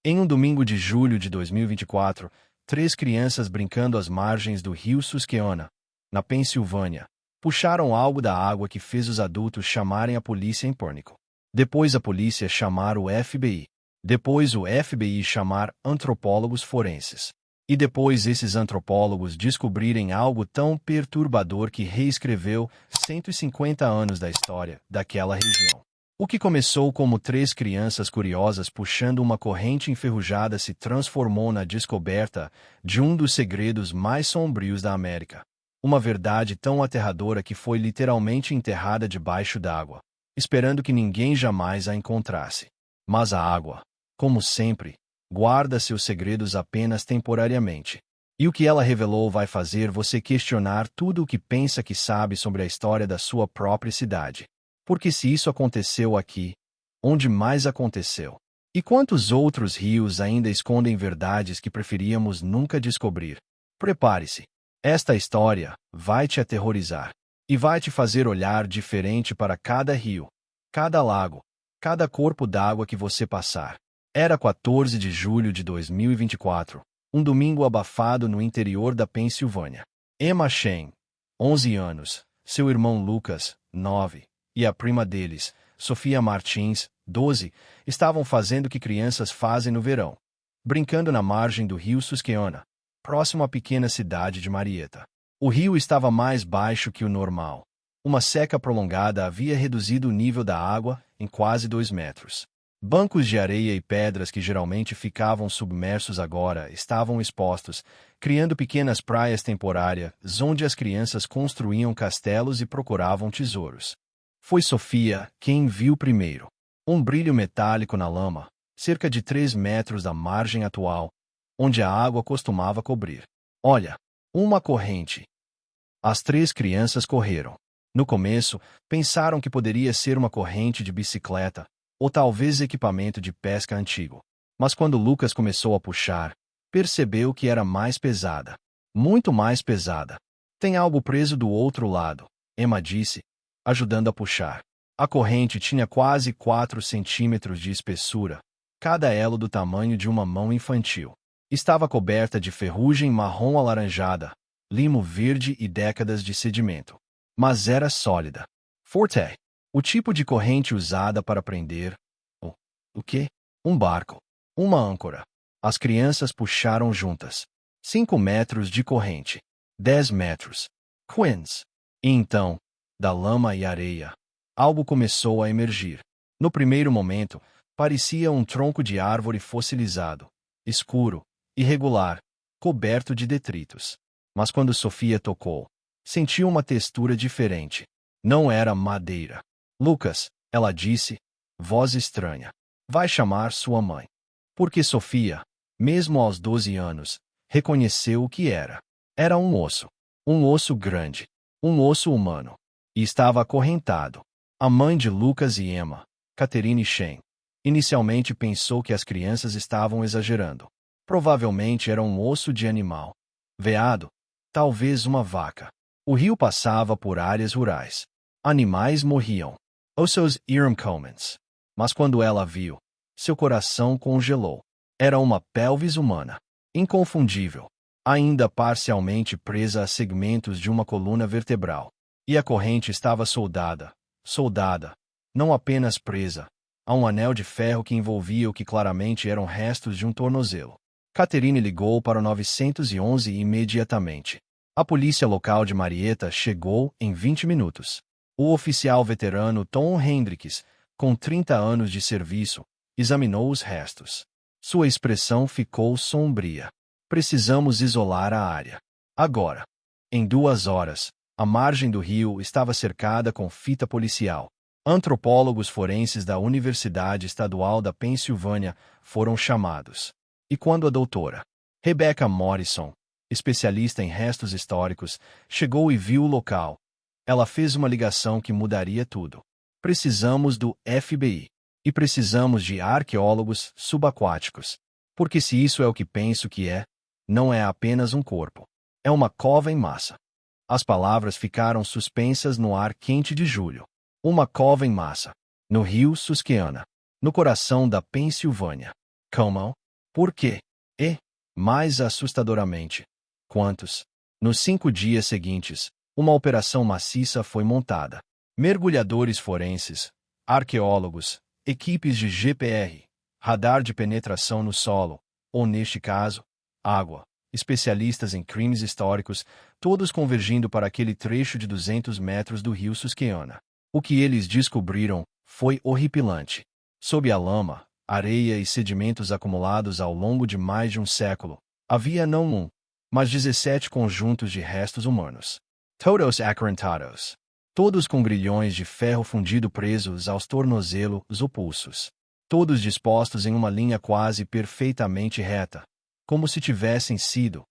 Em um domingo de julho de 2024, três crianças brincando às margens do rio Susquehanna, na Pensilvânia, puxaram algo da água que fez os adultos chamarem a polícia em pânico. Depois a polícia chamar o FBI. Depois o FBI chamar antropólogos forenses. E depois esses antropólogos descobrirem algo tão perturbador que reescreveu 150 anos da história daquela região. O que começou como três crianças curiosas puxando uma corrente enferrujada se transformou na descoberta de um dos segredos mais sombrios da América. Uma verdade tão aterradora que foi literalmente enterrada debaixo d'água, esperando que ninguém jamais a encontrasse. Mas a água, como sempre, guarda seus segredos apenas temporariamente. E o que ela revelou vai fazer você questionar tudo o que pensa que sabe sobre a história da sua própria cidade. Porque se isso aconteceu aqui, onde mais aconteceu? E quantos outros rios ainda escondem verdades que preferíamos nunca descobrir? Prepare-se. Esta história vai te aterrorizar. E vai te fazer olhar diferente para cada rio, cada lago, cada corpo d'água que você passar. Era 14 de julho de 2024, um domingo abafado no interior da Pensilvânia. Emma Shane, 11 anos, seu irmão Lucas, 9, e a prima deles, Sofia Martins, 12, estavam fazendo o que crianças fazem no verão, brincando na margem do rio Susquehanna, próximo à pequena cidade de Marietta. O rio estava mais baixo que o normal. Uma seca prolongada havia reduzido o nível da água em quase 2 metros. Bancos de areia e pedras que geralmente ficavam submersos agora estavam expostos, criando pequenas praias temporárias onde as crianças construíam castelos e procuravam tesouros. Foi Sofia quem viu primeiro. Um brilho metálico na lama, cerca de 3 metros da margem atual, onde a água costumava cobrir. Olha, uma corrente. As três crianças correram. No começo, pensaram que poderia ser uma corrente de bicicleta, ou talvez equipamento de pesca antigo. Mas quando Lucas começou a puxar, percebeu que era mais pesada. Muito mais pesada. Tem algo preso do outro lado, Emma disse, ajudando a puxar. A corrente tinha quase 4 centímetros de espessura, cada elo do tamanho de uma mão infantil. Estava coberta de ferrugem marrom alaranjada, limo verde e décadas de sedimento. Mas era sólida. Forte. O tipo de corrente usada para prender... O quê? Um barco. Uma âncora. As crianças puxaram juntas. 5 metros de corrente. 10 metros. Queens. E então, da lama e areia, algo começou a emergir. No primeiro momento, parecia um tronco de árvore fossilizado, escuro, irregular, coberto de detritos. Mas quando Sofia tocou, sentiu uma textura diferente. Não era madeira. Lucas, ela disse, voz estranha. Vai chamar sua mãe. Porque Sofia, mesmo aos 12 anos, reconheceu o que era. Era um osso. Um osso grande. Um osso humano. E estava acorrentado. A mãe de Lucas e Emma, Catherine Shane, inicialmente pensou que as crianças estavam exagerando. Provavelmente era um osso de animal. Veado. Talvez uma vaca. O rio passava por áreas rurais. Animais morriam. Ossos eram comuns. Mas quando ela viu, seu coração congelou. Era uma pelvis humana. Inconfundível. Ainda parcialmente presa a segmentos de uma coluna vertebral. E a corrente estava soldada, não apenas presa, a um anel de ferro que envolvia o que claramente eram restos de um tornozelo. Catherine ligou para o 911 imediatamente. A polícia local de Marietta chegou em 20 minutos. O oficial veterano Tom Hendricks, com 30 anos de serviço, examinou os restos. Sua expressão ficou sombria. Precisamos isolar a área. Agora. Em 2 horas, a margem do rio estava cercada com fita policial. Antropólogos forenses da Universidade Estadual da Pensilvânia foram chamados. E quando a doutora Rebecca Morrison, especialista em restos históricos, chegou e viu o local, ela fez uma ligação que mudaria tudo. Precisamos do FBI. E precisamos de arqueólogos subaquáticos. Porque se isso é o que penso que é, não é apenas um corpo. É uma cova em massa. As palavras ficaram suspensas no ar quente de julho. Uma cova em massa. No rio Susquehanna. No coração da Pensilvânia. Como? Por quê? E, mais assustadoramente, quantos? Nos 5 dias seguintes, uma operação maciça foi montada. Mergulhadores forenses, arqueólogos, equipes de GPR, radar de penetração no solo, ou neste caso, água, especialistas em crimes históricos, todos convergindo para aquele trecho de 200 metros do rio Susquehanna. O que eles descobriram foi horripilante. Sob a lama, areia e sedimentos acumulados ao longo de mais de um século, havia não um, mas 17 conjuntos de restos humanos. Todos acorrentados. Todos com grilhões de ferro fundido presos aos tornozelos ou pulsos. Todos dispostos em uma linha quase perfeitamente reta, como se tivessem sido,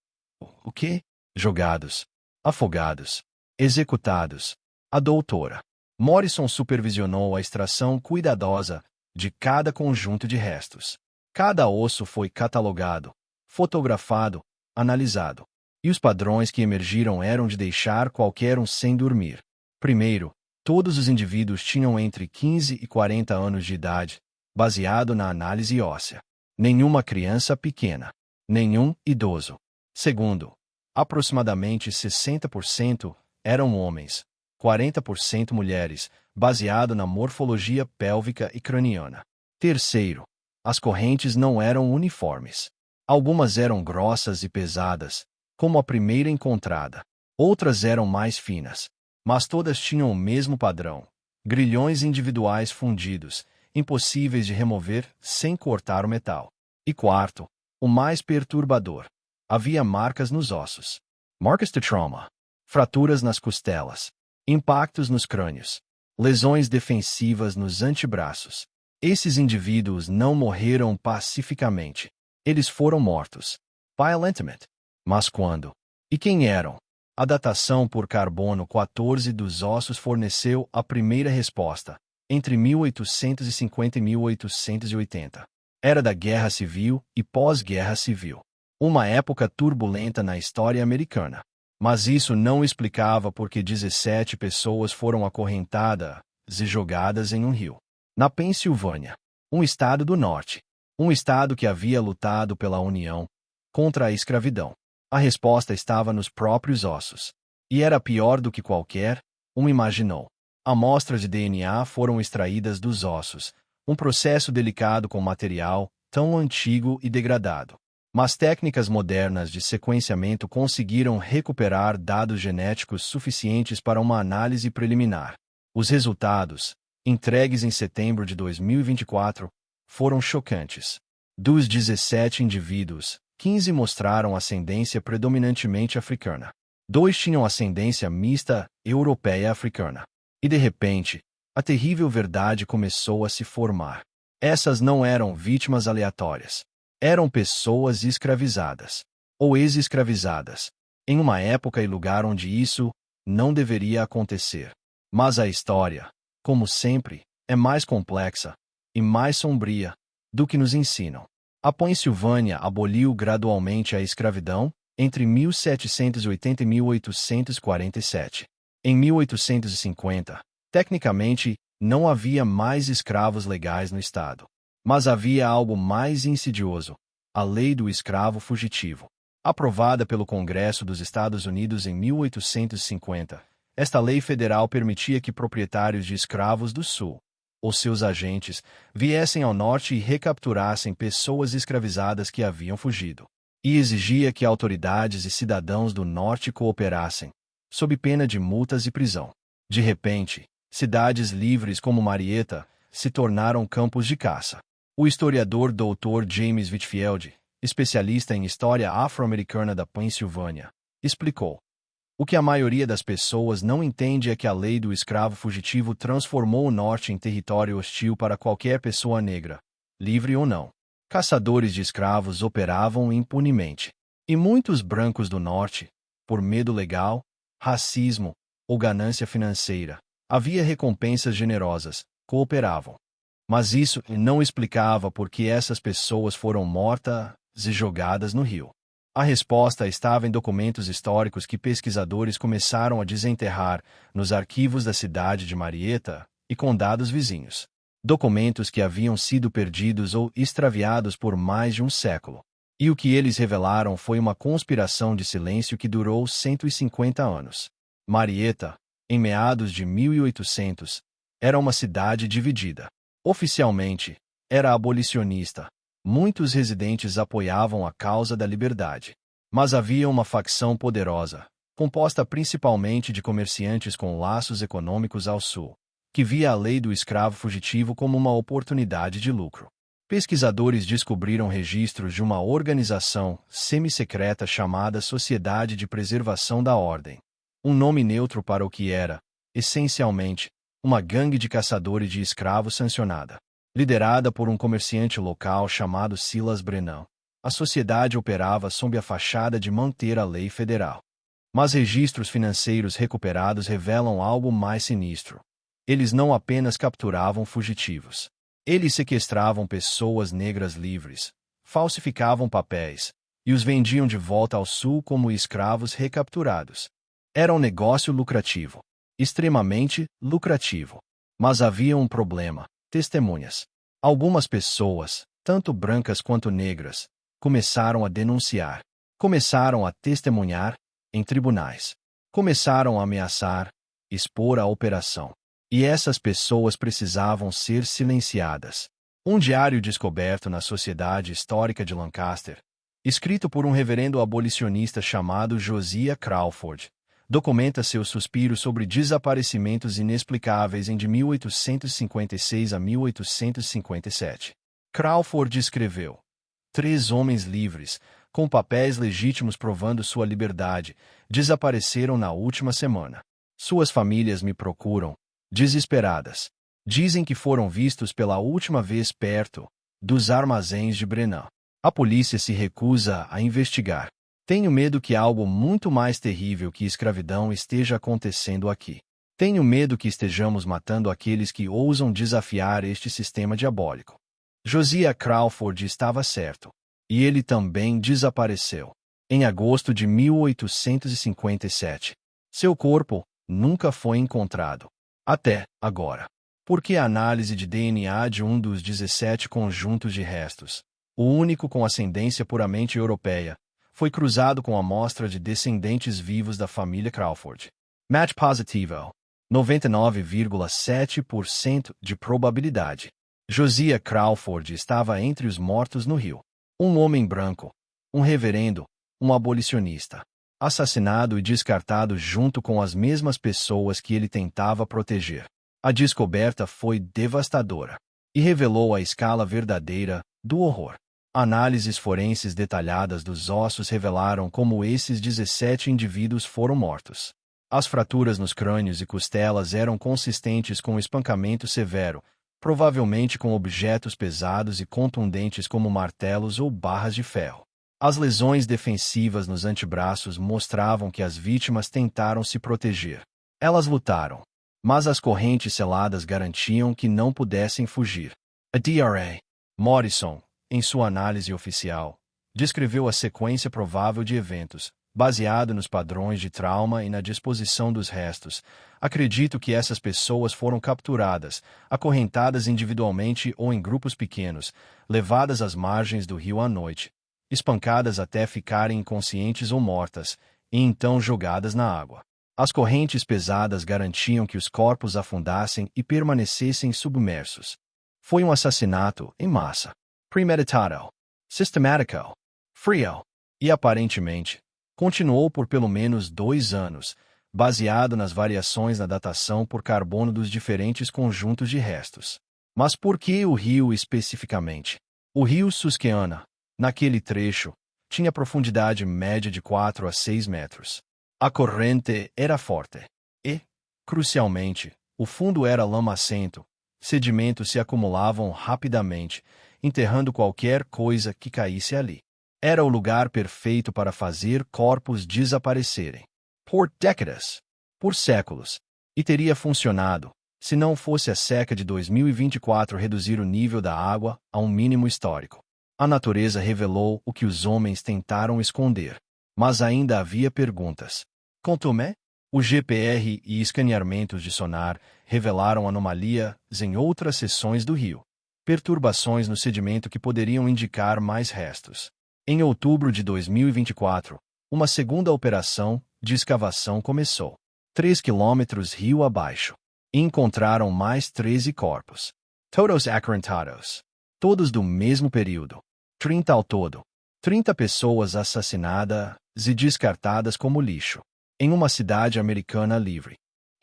o quê? Jogados, afogados, executados. A doutora Morrison supervisionou a extração cuidadosa de cada conjunto de restos. Cada osso foi catalogado, fotografado, analisado. E os padrões que emergiram eram de deixar qualquer um sem dormir. Primeiro, todos os indivíduos tinham entre 15 e 40 anos de idade, baseado na análise óssea. Nenhuma criança pequena. Nenhum idoso. Segundo, aproximadamente 60% eram homens, 40% mulheres, baseado na morfologia pélvica e craniana. Terceiro, as correntes não eram uniformes. Algumas eram grossas e pesadas, como a primeira encontrada. Outras eram mais finas, mas todas tinham o mesmo padrão. Grilhões individuais fundidos, impossíveis de remover sem cortar o metal. E quarto, o mais perturbador, havia marcas nos ossos. Marcas de trauma. Fraturas nas costelas. Impactos nos crânios. Lesões defensivas nos antebraços. Esses indivíduos não morreram pacificamente. Eles foram mortos. Violentamente. Mas quando? E quem eram? A datação por carbono 14 dos ossos forneceu a primeira resposta, entre 1850 e 1880. Era da Guerra Civil e pós-Guerra Civil. Uma época turbulenta na história americana. Mas isso não explicava por que 17 pessoas foram acorrentadas e jogadas em um rio. Na Pensilvânia, um estado do norte. Um estado que havia lutado pela União contra a escravidão. A resposta estava nos próprios ossos. E era pior do que qualquer um imaginou. Amostras de DNA foram extraídas dos ossos, um processo delicado com material tão antigo e degradado. Mas técnicas modernas de sequenciamento conseguiram recuperar dados genéticos suficientes para uma análise preliminar. Os resultados, entregues em setembro de 2024, foram chocantes. Dos 17 indivíduos, 15 mostraram ascendência predominantemente africana. 2 tinham ascendência mista europeia-africana. E de repente, a terrível verdade começou a se formar. Essas não eram vítimas aleatórias. Eram pessoas escravizadas. Ou ex-escravizadas. Em uma época e lugar onde isso não deveria acontecer. Mas a história, como sempre, é mais complexa e mais sombria do que nos ensinam. A Pensilvânia aboliu gradualmente a escravidão entre 1780 e 1847. Em 1850, tecnicamente, não havia mais escravos legais no estado. Mas havia algo mais insidioso: a Lei do Escravo Fugitivo. Aprovada pelo Congresso dos Estados Unidos em 1850, esta lei federal permitia que proprietários de escravos do Sul, ou seus agentes, viessem ao norte e recapturassem pessoas escravizadas que haviam fugido. E exigia que autoridades e cidadãos do norte cooperassem, sob pena de multas e prisão. De repente, cidades livres como Marietta se tornaram campos de caça. O historiador Dr. James Whitfield, especialista em história afro-americana da Pensilvânia, explicou: o que a maioria das pessoas não entende é que a lei do escravo fugitivo transformou o norte em território hostil para qualquer pessoa negra, livre ou não. Caçadores de escravos operavam impunemente. E muitos brancos do norte, por medo legal, racismo ou ganância financeira, havia recompensas generosas, cooperavam. Mas isso não explicava por que essas pessoas foram mortas e jogadas no rio. A resposta estava em documentos históricos que pesquisadores começaram a desenterrar nos arquivos da cidade de Marietta e condados vizinhos. documentos que haviam sido perdidos ou extraviados por mais de um século. E o que eles revelaram foi uma conspiração de silêncio que durou 150 anos. Marietta, em meados de 1800, era uma cidade dividida. Oficialmente, era abolicionista. Muitos residentes apoiavam a causa da liberdade. Mas havia uma facção poderosa, composta principalmente de comerciantes com laços econômicos ao sul, que via a lei do escravo fugitivo como uma oportunidade de lucro. Pesquisadores descobriram registros de uma organização semi-secreta chamada Sociedade de Preservação da Ordem, um nome neutro para o que era, essencialmente, uma gangue de caçadores de escravos sancionada. Liderada por um comerciante local chamado Silas Brennan, a sociedade operava sob a fachada de manter a lei federal. Mas registros financeiros recuperados revelam algo mais sinistro. Eles não apenas capturavam fugitivos. Eles sequestravam pessoas negras livres, falsificavam papéis e os vendiam de volta ao sul como escravos recapturados. Era um negócio lucrativo, extremamente lucrativo. Mas havia um problema: testemunhas. Algumas pessoas, tanto brancas quanto negras, começaram a denunciar, começaram a testemunhar em tribunais, começaram a ameaçar, expor a operação. E essas pessoas precisavam ser silenciadas. Um diário descoberto na Sociedade Histórica de Lancaster, escrito por um reverendo abolicionista chamado Josiah Crawford, documenta seus suspiros sobre desaparecimentos inexplicáveis de 1856 a 1857. Crawford escreveu: 3 homens livres, com papéis legítimos provando sua liberdade, desapareceram na última semana. Suas famílias me procuram, desesperadas. Dizem que foram vistos pela última vez perto dos armazéns de Brennan. A polícia se recusa a investigar. Tenho medo que algo muito mais terrível que escravidão esteja acontecendo aqui. Tenho medo que estejamos matando aqueles que ousam desafiar este sistema diabólico. Josiah Crawford estava certo. E ele também desapareceu. Em agosto de 1857. Seu corpo nunca foi encontrado. Até agora. Porque a análise de DNA de um dos 17 conjuntos de restos, o único com ascendência puramente europeia, foi cruzado com amostra de descendentes vivos da família Crawford. Match positivo. 99,7% de probabilidade. Josiah Crawford estava entre os mortos no Rio. Um homem branco, um reverendo, um abolicionista, assassinado e descartado junto com as mesmas pessoas que ele tentava proteger. A descoberta foi devastadora e revelou a escala verdadeira do horror. Análises forenses detalhadas dos ossos revelaram como esses 17 indivíduos foram mortos. As fraturas nos crânios e costelas eram consistentes com espancamento severo, provavelmente com objetos pesados e contundentes como martelos ou barras de ferro. As lesões defensivas nos antebraços mostravam que as vítimas tentaram se proteger. Elas lutaram, mas as correntes seladas garantiam que não pudessem fugir. A Dra. Morrison, em sua análise oficial, descreveu a sequência provável de eventos, baseado nos padrões de trauma e na disposição dos restos. Acredito que essas pessoas foram capturadas, acorrentadas individualmente ou em grupos pequenos, levadas às margens do rio à noite, espancadas até ficarem inconscientes ou mortas, e então jogadas na água. As correntes pesadas garantiam que os corpos afundassem e permanecessem submersos. Foi um assassinato em massa. Premeditado, sistemático, frio, e aparentemente, continuou por pelo menos 2 anos, baseado nas variações na datação por carbono dos diferentes conjuntos de restos. Mas por que o rio especificamente? O rio Susquehanna, naquele trecho, tinha profundidade média de 4 a 6 metros. A corrente era forte e, crucialmente, o fundo era lamacento. Sedimentos se acumulavam rapidamente, enterrando qualquer coisa que caísse ali. Era o lugar perfeito para fazer corpos desaparecerem. Por décadas. Por séculos. E teria funcionado, se não fosse a seca de 2024 reduzir o nível da água a um mínimo histórico. A natureza revelou o que os homens tentaram esconder. Mas ainda havia perguntas. Contume, o GPR e escaneamentos de sonar revelaram anomalias em outras seções do rio. Perturbações no sedimento que poderiam indicar mais restos. Em outubro de 2024, uma segunda operação de escavação começou. 3 quilômetros rio abaixo. E encontraram mais 13 corpos. Todos accidentados. Todos do mesmo período. 30 ao todo. 30 pessoas assassinadas e descartadas como lixo. Em uma cidade americana livre.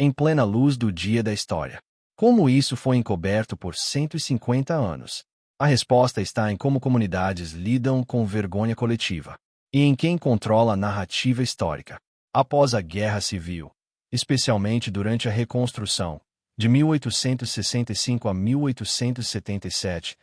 Em plena luz do dia da história. Como isso foi encoberto por 150 anos? A resposta está em como comunidades lidam com vergonha coletiva. E em quem controla a narrativa histórica. Após a Guerra Civil, especialmente durante a Reconstrução, de 1865 a 1877,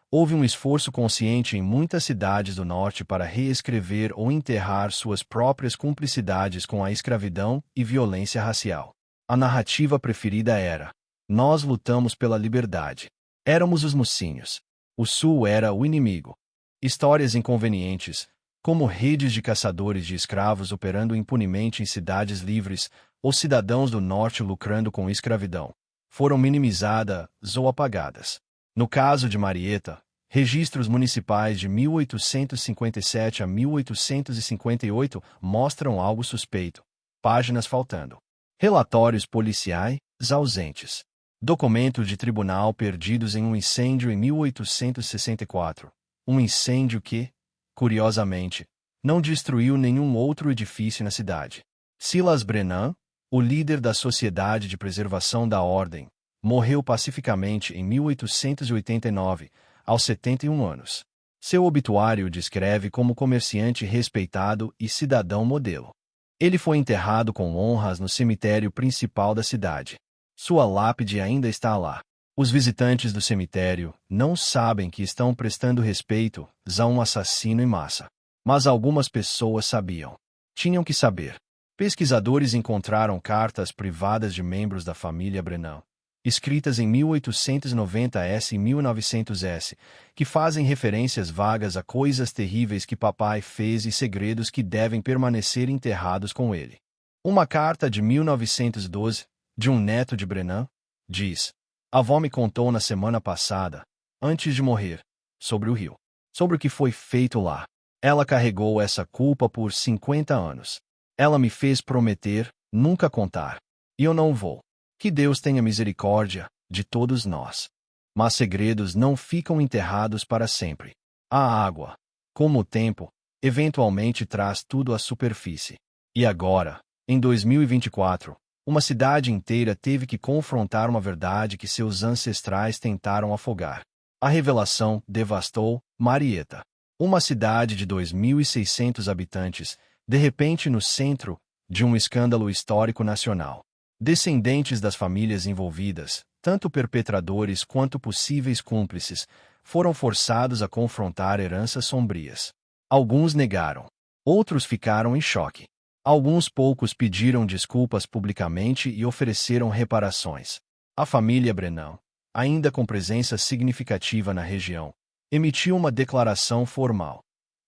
houve um esforço consciente em muitas cidades do norte para reescrever ou enterrar suas próprias cumplicidades com a escravidão e violência racial. A narrativa preferida era: nós lutamos pela liberdade. Éramos os mocinhos. O sul era o inimigo. Histórias inconvenientes, como redes de caçadores de escravos operando impunemente em cidades livres, ou cidadãos do norte lucrando com escravidão, foram minimizadas ou apagadas. No caso de Marietta, registros municipais de 1857 a 1858 mostram algo suspeito. Páginas faltando. Relatórios policiais ausentes. Documentos de tribunal perdidos em um incêndio em 1864. Um incêndio que, curiosamente, não destruiu nenhum outro edifício na cidade. Silas Brennan, o líder da Sociedade de Preservação da Ordem, morreu pacificamente em 1889, aos 71 anos. Seu obituário o descreve como comerciante respeitado e cidadão modelo. Ele foi enterrado com honras no cemitério principal da cidade. Sua lápide ainda está lá. Os visitantes do cemitério não sabem que estão prestando respeito a um assassino em massa. Mas algumas pessoas sabiam. Tinham que saber. Pesquisadores encontraram cartas privadas de membros da família Brennan, escritas em 1890s e 1900s, que fazem referências vagas a coisas terríveis que papai fez e segredos que devem permanecer enterrados com ele. Uma carta de 1912, de um neto de Brennan, diz: a avó me contou na semana passada, antes de morrer, sobre o rio, sobre o que foi feito lá. Ela carregou essa culpa por 50 anos. Ela me fez prometer nunca contar. E eu não vou. Que Deus tenha misericórdia de todos nós. Mas segredos não ficam enterrados para sempre. A água, como o tempo, eventualmente traz tudo à superfície. E agora, em 2024, uma cidade inteira teve que confrontar uma verdade que seus ancestrais tentaram afogar. A revelação devastou Marietta. Uma cidade de 2.600 habitantes, de repente no centro de um escândalo histórico nacional. Descendentes das famílias envolvidas, tanto perpetradores quanto possíveis cúmplices, foram forçados a confrontar heranças sombrias. Alguns negaram. Outros ficaram em choque. Alguns poucos pediram desculpas publicamente e ofereceram reparações. A família Brennan, ainda com presença significativa na região, emitiu uma declaração formal.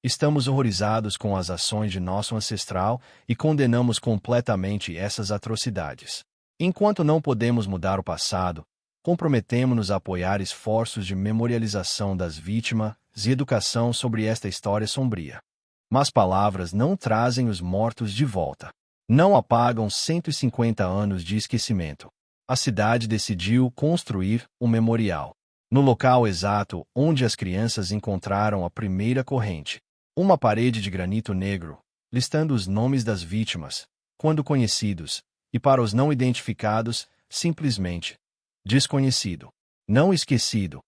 Estamos horrorizados com as ações de nosso ancestral e condenamos completamente essas atrocidades. Enquanto não podemos mudar o passado, comprometemo-nos a apoiar esforços de memorialização das vítimas e educação sobre esta história sombria. Mas palavras não trazem os mortos de volta. Não apagam 150 anos de esquecimento. A cidade decidiu construir um memorial. No local exato onde as crianças encontraram a primeira corrente. Uma parede de granito negro, listando os nomes das vítimas, quando conhecidos, e para os não identificados, simplesmente desconhecido. Não esquecido.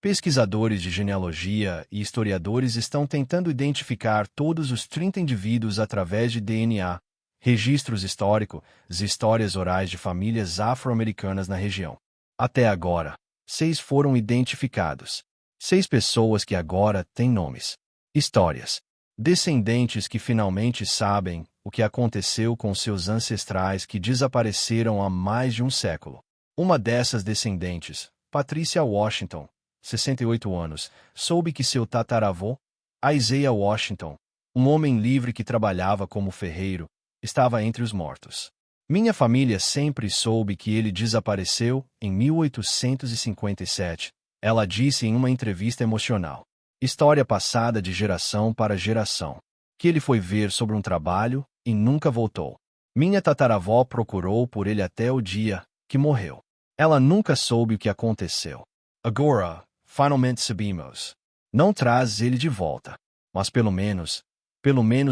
Pesquisadores de genealogia e historiadores estão tentando identificar todos os 30 indivíduos através de DNA, registros históricos e histórias orais de famílias afro-americanas na região. Até agora, 6 foram identificados. 6 pessoas que agora têm nomes. Histórias. Descendentes que finalmente sabem o que aconteceu com seus ancestrais que desapareceram há mais de um século. Uma dessas descendentes, Patricia Washington, 68 anos, soube que seu tataravô, Isaiah Washington, um homem livre que trabalhava como ferreiro, estava entre os mortos. Minha família sempre soube que ele desapareceu em 1857, ela disse em uma entrevista emocional. História passada de geração para geração. Que ele foi ver sobre um trabalho e nunca voltou. Minha tataravó procurou por ele até o dia que morreu. Ela nunca soube o que aconteceu. Agora, finalmente sabemos. Não traz ele de volta. Mas pelo menos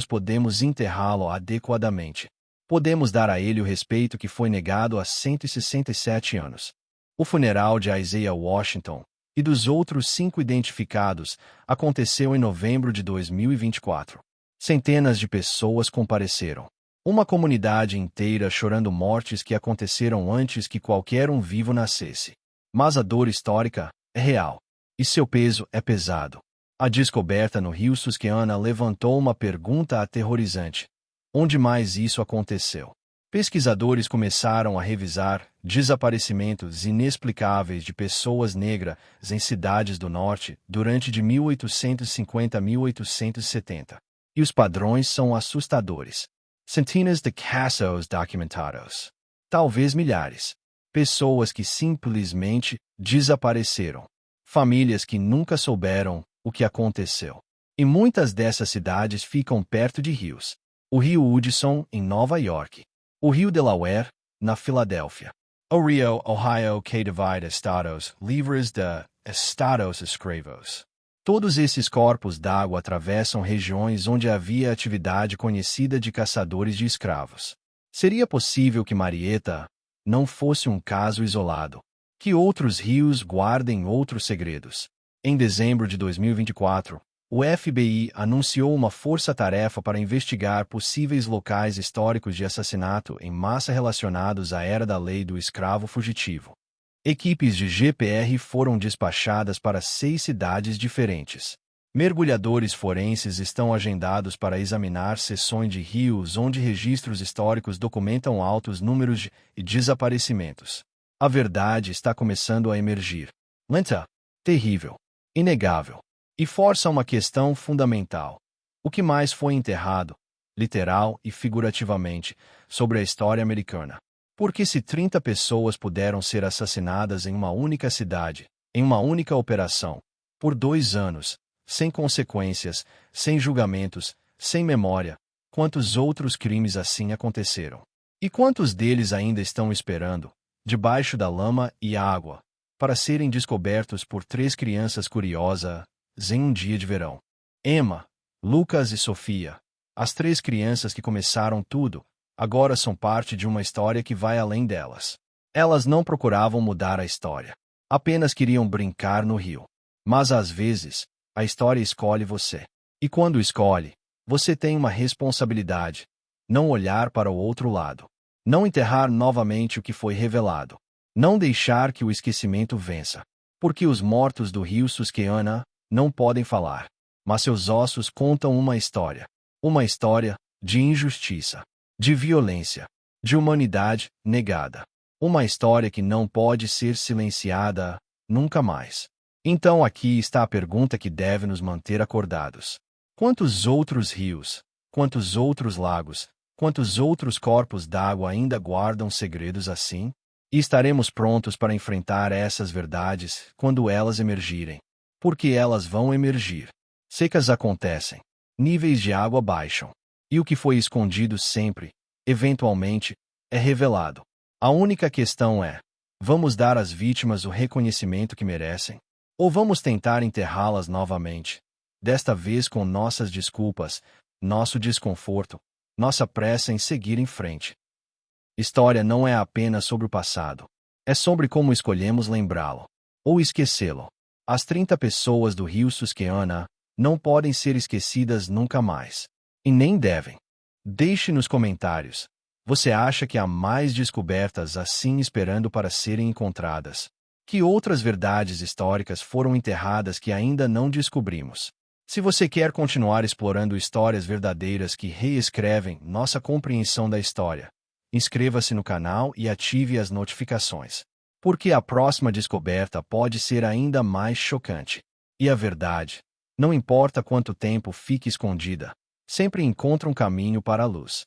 podemos enterrá-lo adequadamente. Podemos dar a ele o respeito que foi negado há 167 anos. O funeral de Isaiah Washington e dos outros 5 identificados aconteceu em novembro de 2024. Centenas de pessoas compareceram. Uma comunidade inteira chorando mortes que aconteceram antes que qualquer um vivo nascesse. Mas a dor histórica é real. E seu peso é pesado. A descoberta no rio Susquehanna levantou uma pergunta aterrorizante. Onde mais isso aconteceu? Pesquisadores começaram a revisar desaparecimentos inexplicáveis de pessoas negras em cidades do norte durante de 1850 a 1870. E os padrões são assustadores. Centenas de casos documentados. Talvez milhares. Pessoas que simplesmente desapareceram. Famílias que nunca souberam o que aconteceu. E muitas dessas cidades ficam perto de rios. O rio Hudson, em Nova York. O rio Delaware, na Filadélfia. O rio Ohio que divide estados livres de estados escravos. Todos esses corpos d'água atravessam regiões onde havia atividade conhecida de caçadores de escravos. Seria possível que Marietta não fosse um caso isolado, que outros rios guardem outros segredos. Em dezembro de 2024, o FBI anunciou uma força-tarefa para investigar possíveis locais históricos de assassinato em massa relacionados à era da lei do escravo fugitivo. Equipes de GPR foram despachadas para 6 cidades diferentes. Mergulhadores forenses estão agendados para examinar seções de rios onde registros históricos documentam altos números de desaparecimentos. A verdade está começando a emergir. Lenta, terrível, inegável. E força uma questão fundamental. O que mais foi enterrado, literal e figurativamente, sobre a história americana? Porque se 30 pessoas puderam ser assassinadas em uma única cidade, em uma única operação, por 2 anos, sem consequências, sem julgamentos, sem memória, quantos outros crimes assim aconteceram? E quantos deles ainda estão esperando, debaixo da lama e água, para serem descobertos por 3 crianças curiosas em um dia de verão? Emma, Lucas e Sofia, as 3 crianças que começaram tudo, agora são parte de uma história que vai além delas. Elas não procuravam mudar a história. Apenas queriam brincar no rio. Mas às vezes, a história escolhe você. E quando escolhe, você tem uma responsabilidade. Não olhar para o outro lado. Não enterrar novamente o que foi revelado. Não deixar que o esquecimento vença. Porque os mortos do rio Susquehanna não podem falar. Mas seus ossos contam uma história. Uma história de injustiça, de violência, de humanidade negada. Uma história que não pode ser silenciada nunca mais. Então aqui está a pergunta que deve nos manter acordados. Quantos outros rios, quantos outros lagos, quantos outros corpos d'água ainda guardam segredos assim? E estaremos prontos para enfrentar essas verdades quando elas emergirem. Porque elas vão emergir. Secas acontecem. Níveis de água baixam. E o que foi escondido sempre, eventualmente, é revelado. A única questão é: vamos dar às vítimas o reconhecimento que merecem? Ou vamos tentar enterrá-las novamente? Desta vez com nossas desculpas, nosso desconforto, nossa pressa em seguir em frente. História não é apenas sobre o passado. É sobre como escolhemos lembrá-lo. Ou esquecê-lo. As 30 pessoas do rio Susquehanna não podem ser esquecidas nunca mais. E nem devem. Deixe nos comentários. Você acha que há mais descobertas assim esperando para serem encontradas? Que outras verdades históricas foram enterradas que ainda não descobrimos? Se você quer continuar explorando histórias verdadeiras que reescrevem nossa compreensão da história, inscreva-se no canal e ative as notificações. Porque a próxima descoberta pode ser ainda mais chocante. E a verdade, não importa quanto tempo fique escondida, sempre encontra um caminho para a luz.